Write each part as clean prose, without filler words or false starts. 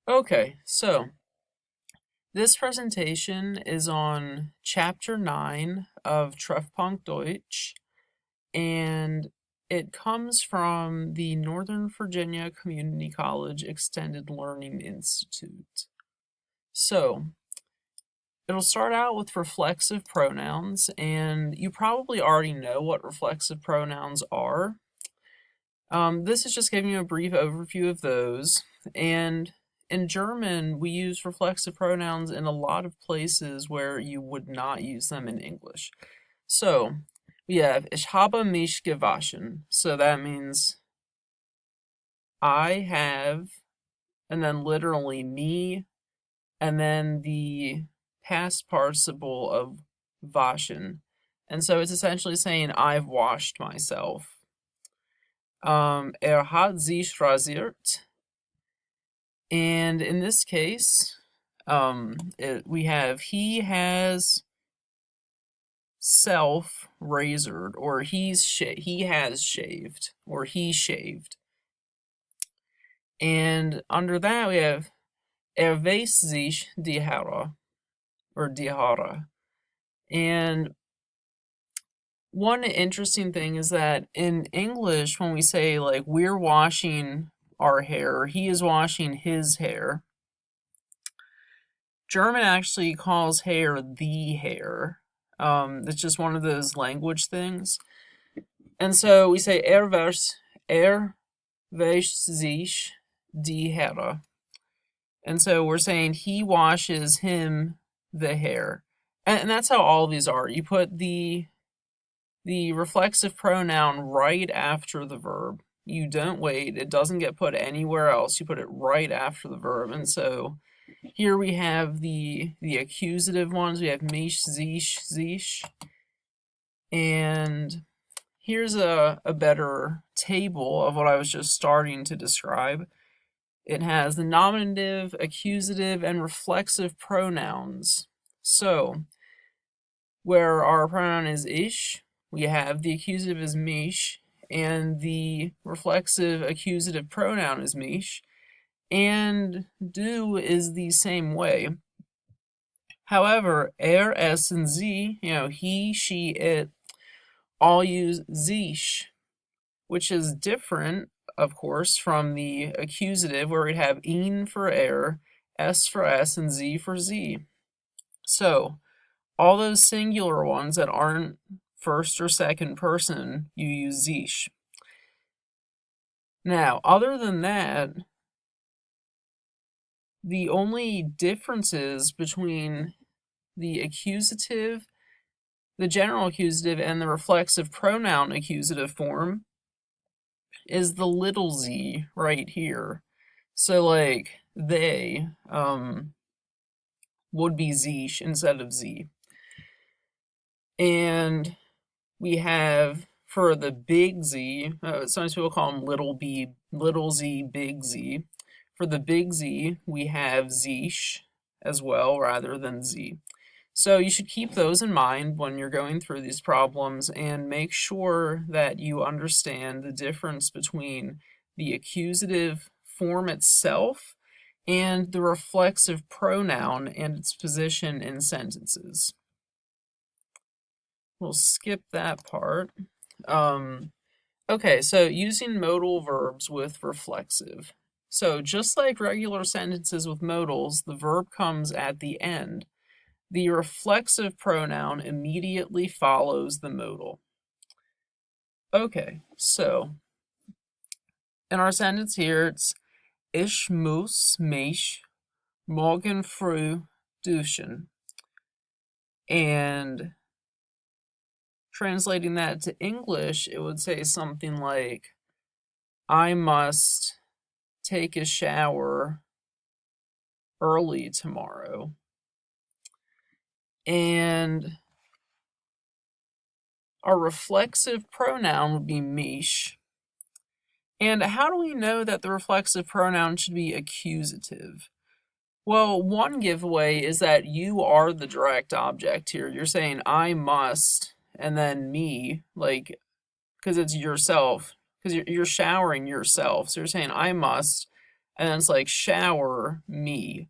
Okay, so this presentation is on Chapter 9 of Treffpunkt Deutsch, and it comes from the Northern Virginia Community College Extended Learning Institute. So, it'll start out with reflexive pronouns, and you probably already know what reflexive pronouns are. This is just giving you a brief overview of those, and in German, we use reflexive pronouns in a lot of places where you would not use them in English. So, we have Ich habe mich gewaschen. So that means I have, and then literally me, and then the past participle of waschen. And so it's essentially saying I've washed myself. Hat sich rasiert. And in this case, we have he has self razored, or he has shaved, or he shaved. And under that we have wäscht sich die Haare, or die Haare. And one interesting thing is that in English, when we say like we're washing our hair, or he is washing his hair, German actually calls hair the hair. It's just one of those language things. And so we say wäscht sich die Haare. And so we're saying he washes him the hair. And that's how all of these are. You put the reflexive pronoun right after the verb. You don't wait. It doesn't get put anywhere else. You put it right after the verb. And so here we have the accusative ones. We have mich, sich. And here's a better table of what I was just starting to describe. It has the nominative, accusative, and reflexive pronouns. So, where our pronoun is ich, we have the accusative is mich, and the reflexive accusative pronoun is mich, and du is the same way. However, es, and sie, he, she, it, all use sich, which is different, of course, from the accusative, where we'd have ihn for s for s, and sie for sie. So, all those singular ones that aren't first or second person, you use sich. Now, other than that, the only differences between the accusative, the general accusative, and the reflexive pronoun accusative form is the little z right here. So like they would be sich instead of z. And we have for the big Z, sometimes people call them little z, big Z. For the big Z, we have sich as well rather than z. So you should keep those in mind when you're going through these problems, and make sure that you understand the difference between the accusative form itself and the reflexive pronoun and its position in sentences. We'll skip that part. Okay, so using modal verbs with reflexive. So just like regular sentences with modals, the verb comes at the end. The reflexive pronoun immediately follows the modal. Okay, so in our sentence here, it's Ich muss mich morgen früh duschen. And translating that to English, it would say something like, I must take a shower early tomorrow. And our reflexive pronoun would be mich. And how do we know that the reflexive pronoun should be accusative? Well, one giveaway is that you are the direct object here. You're saying I must, and then me, like, because it's yourself, because you're showering yourself. So you're saying I must, and then it's like shower me.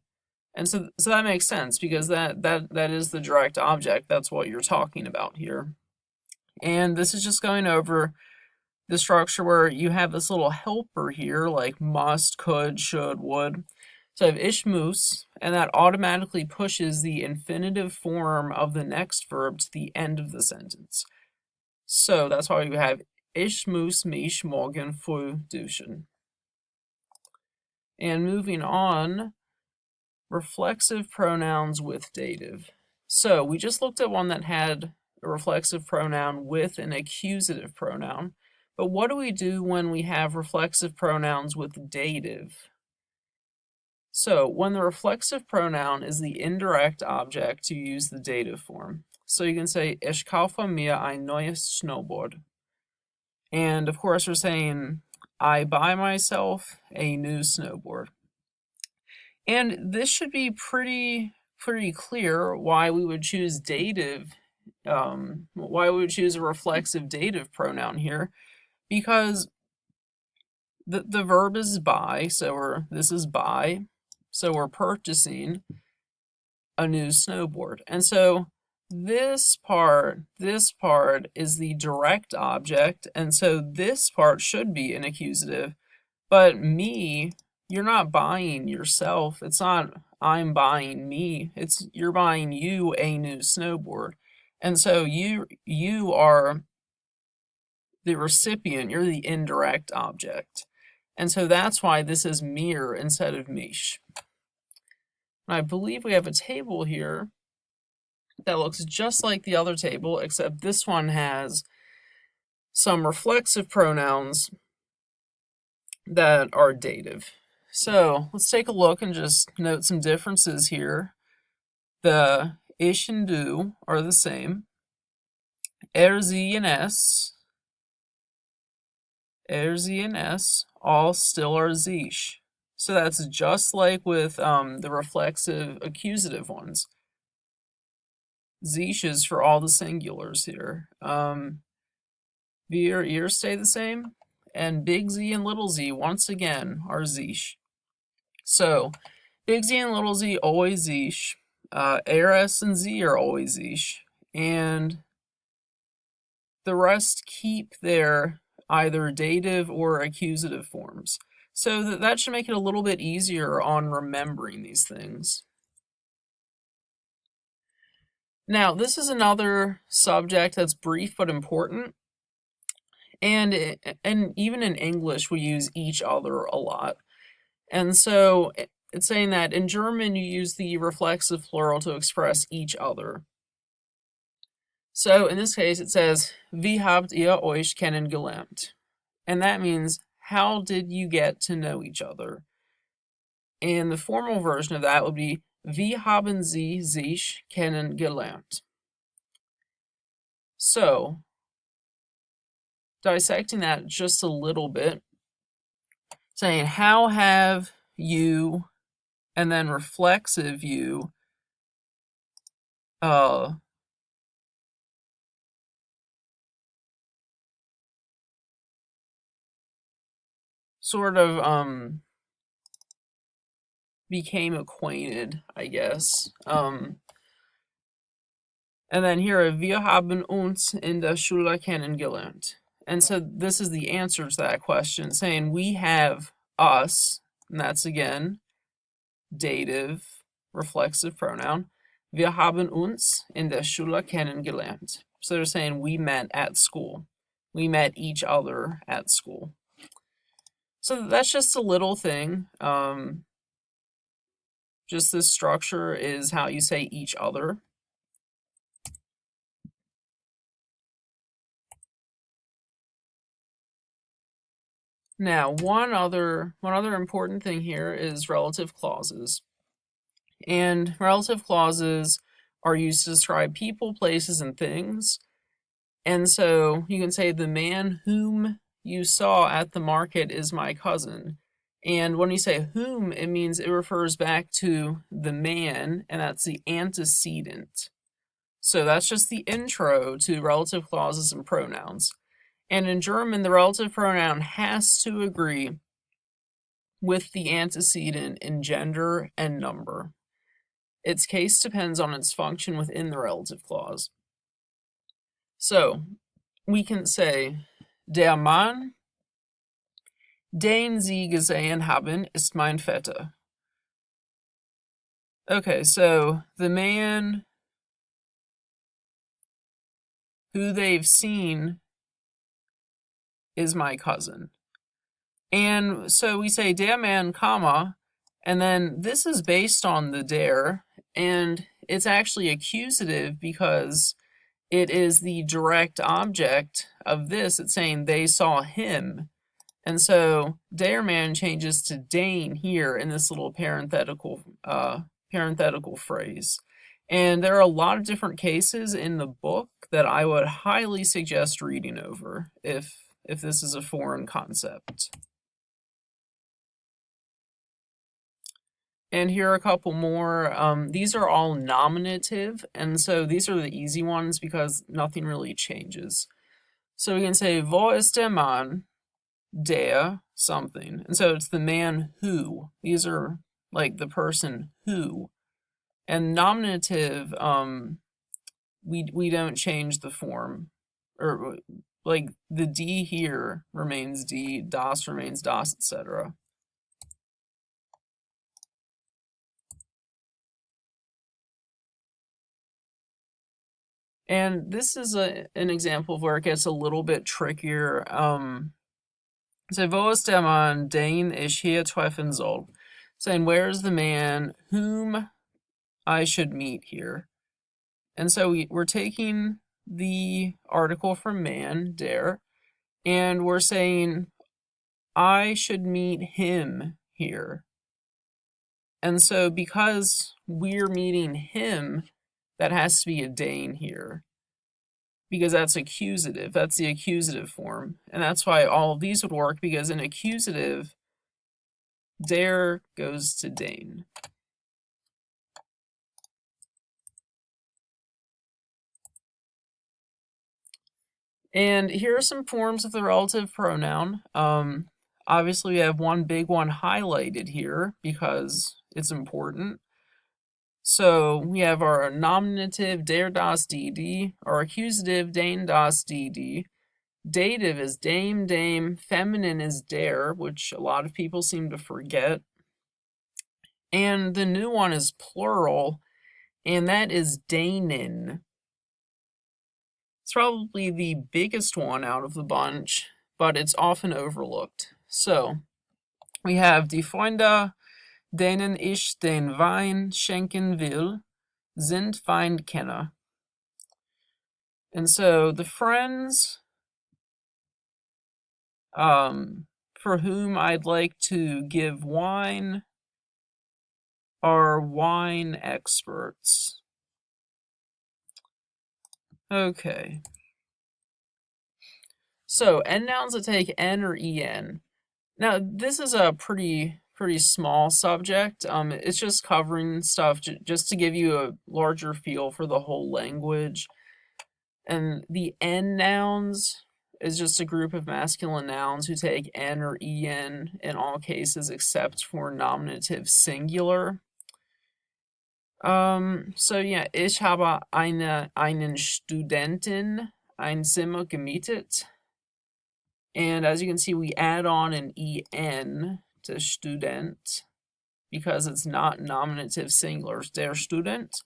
And so that makes sense because that is the direct object. That's what you're talking about here. And this is just going over the structure where you have this little helper here, like must, could, should, would. So I have ich muss, and that automatically pushes the infinitive form of the next verb to the end of the sentence. So that's why we have ich muss mich morgen früh duschen. And moving on, reflexive pronouns with dative. So we just looked at one that had a reflexive pronoun with an accusative pronoun. But what do we do when we have reflexive pronouns with dative? So when the reflexive pronoun is the indirect object, you use the dative form. So you can say, Ich kaufe mir ein neues Snowboard. And of course we're saying, I buy myself a new snowboard. And this should be pretty clear why we would choose dative, why we would choose a reflexive dative pronoun here, because the verb is buy, so this is buy, so we're purchasing a new snowboard. And so this part is the direct object, and so this part should be an accusative, but me, you're not buying yourself. It's not I'm buying me. It's you're buying you a new snowboard. And so you are the recipient, you're the indirect object. And so that's why this is mir instead of mich. And I believe we have a table here that looks just like the other table, except this one has some reflexive pronouns that are dative. So let's take a look and just note some differences here. The ich and du are the same. Sie and s all still are sich. So that's just like with the reflexive accusative ones. Sich is for all the singulars here. Wir, ihr stay the same. And big Z and little z, once again, are sich. So, big Z and little z, always sich. ARS and Z are always sich. And the rest keep their either dative or accusative forms. So that should make it a little bit easier on remembering these things. Now, this is another subject that's brief but important. And even in English, we use each other a lot. And so it's saying that in German, you use the reflexive plural to express each other. So in this case, it says, Wie habt ihr euch kennengelernt? And that means, how did you get to know each other? And the formal version of that would be, Wie haben Sie sich kennengelernt? So, dissecting that just a little bit, saying, how have you, and then reflexive you, sort of became acquainted, I guess. And then here, wir haben uns in der Schule kennengelernt. And so this is the answer to that question, saying we have us, and that's again dative, reflexive pronoun. Wir haben uns in der Schule kennengelernt. So they're saying we met at school. We met each other at school. So that's just a little thing. Just this structure is how you say each other. Now, one other important thing here is relative clauses. And relative clauses are used to describe people, places, and things. And so you can say, the man whom you saw at the market is my cousin. And when you say whom, it means it refers back to the man, and that's the antecedent. So that's just the intro to relative clauses and pronouns. And in German, the relative pronoun has to agree with the antecedent in gender and number. Its case depends on its function within the relative clause. So we can say, der Mann, den Sie gesehen haben, ist mein Vetter. Okay, so the man who they've seen is my cousin. And so we say der Mann, comma, and then this is based on the der, and it's actually accusative because it is the direct object of this. It's saying they saw him. And so der Mann changes to den here in this little parenthetical phrase. And there are a lot of different cases in the book that I would highly suggest reading over if this is a foreign concept. And here are a couple more. These are all nominative, and so these are the easy ones because nothing really changes. So we can say, wo ist der Mann, der something. And so it's the man who. These are like the person who. And nominative, we don't change the form. Or like the D here remains D, das remains das, etc. And this is an example of where it gets a little bit trickier. So, wo ist der Mann, den ich hier treffen soll? Saying, where's the man whom I should meet here? And so we're taking the article from man, der, and we're saying, I should meet him here. And so because we're meeting him, that has to be a den here. Because that's accusative. That's the accusative form. And that's why all of these would work, because in accusative, der goes to den. And here are some forms of the relative pronoun. Obviously, we have one big one highlighted here because it's important. So we have our nominative, der, das, die, our accusative, den, das, die. Dative is dame, dame. Feminine is der, which a lot of people seem to forget. And the new one is plural, and that is danen. It's probably the biggest one out of the bunch, but it's often overlooked. So we have die Freunde, denen ich den Wein schenken will, sind Weinkenner. And so the friends for whom I'd like to give wine are wine experts. Okay. So end nouns that take n or en. Now this is a pretty small subject. It's just covering stuff just to give you a larger feel for the whole language. And the n nouns is just a group of masculine nouns who take n or en in all cases except for nominative singular. So yeah, ich habe einen Studenten ein Zimmer gemietet. And as you can see, we add on an en to student because it's not nominative singular, der Student.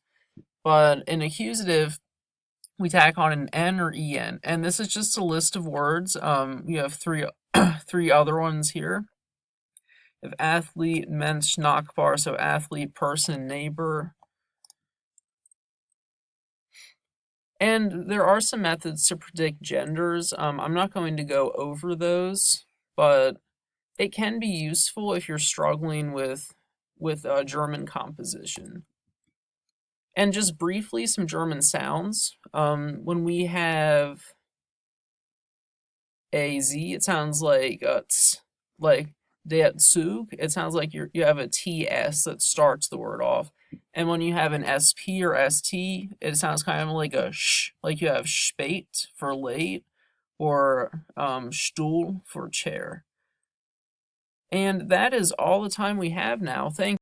But in accusative, we tack on an n or en. And this is just a list of words. We have three other ones here. We have athlete, Mensch, Nachbar, so athlete, person, neighbor. And there are some methods to predict genders. I'm not going to go over those, but it can be useful if you're struggling with German composition. And just briefly, some German sounds. When we have a Z, it sounds like ts, like der Zug. It sounds like you have a TS that starts the word off. And when you have an SP or ST, it sounds kind of like a sh, like you have spät for late, or Stuhl for chair. And that is all the time we have now. Thank